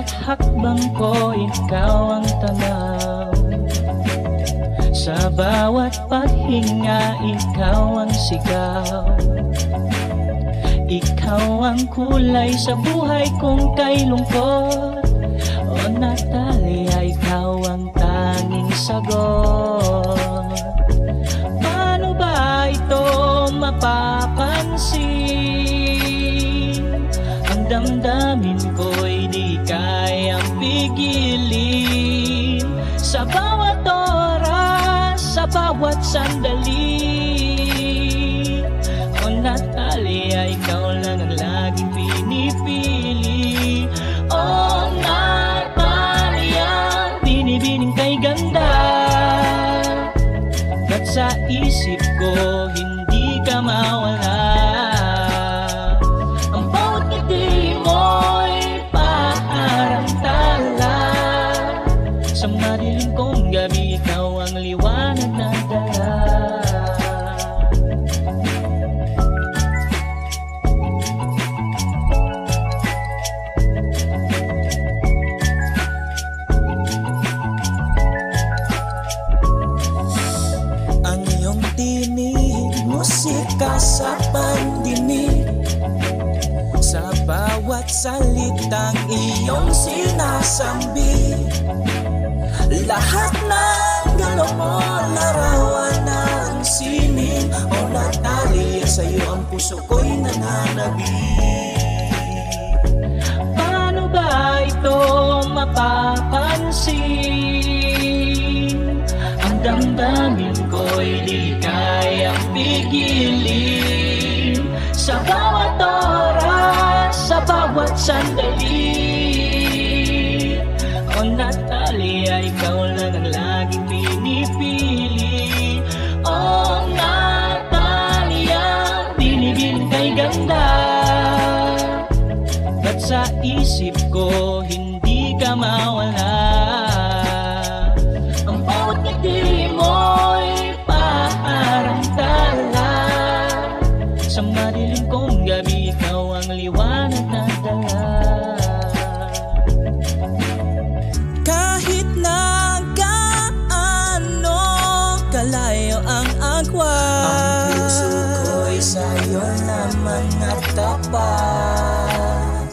bawat hakbang ko, ikaw ang tanaw. Sa bawat paghinga, ikaw ang sigaw. Ikaw ang kulay sa buhay kong kay lungkot. O Natalia, ikaw ang tanging sagot. Paano ba ito mapapansin? Ang damdamin ko'y di kayang pigilin. Sa bawat oras, sa bawat sandali, o Natalia, ikaw lang ang laging pinipili. O Natalia, binibining kay ganda. At sa isip ko, hindi ka mawala. Ang bawat ngiti mo'y parang tala. Sa madilim kong gabi, ikaw ang liwanag na dala. Ang iyong tinig, musika sa pandinig. Sa bawat salitang iyong sinasambi, lahat ng galaw mo larawan ng sining. O Natalia, sa'yo ang puso ko'y nananabik. Paano ba ito mapapansin? Ang damdamin ko'y di kayang pigilin. Sa bawat oras, sa bawat sandali, o Natalia, ikaw lang ang laging pinipili. O Natalia, binibining kay ganda. At sa isip ko, hindi ka mawala. Ang bawat ngiti mo'y parang tala. Sa madilim kong gabi, ikaw ang liwanag na dala. Kahit na gaano kalayo ang agwat, ang puso ko'y sa'yo naman natapat.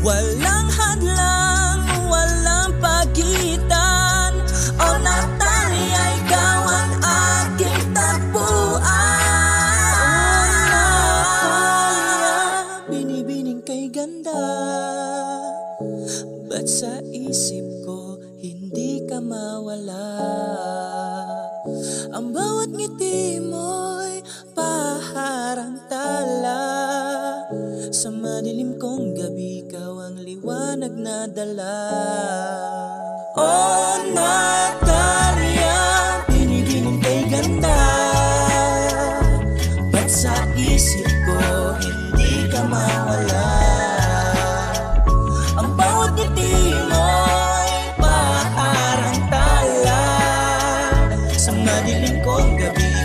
Walang hadlang, walang pagitan. O Natalia, ikaw ang aking tagpuan. Binibining kay ganda. Ba't sa isip ko hindi ka mawala? Ang bawat ngiti mo'y parang tala. Sa madilim kong gabi, ikaw ang liwanag na dala. O Natalia, binibining kay ganda. Ba't sa isip ko hindi ka mawala? Ang bawat ngiti mo'y parang tala. Sa madilim kong gabi,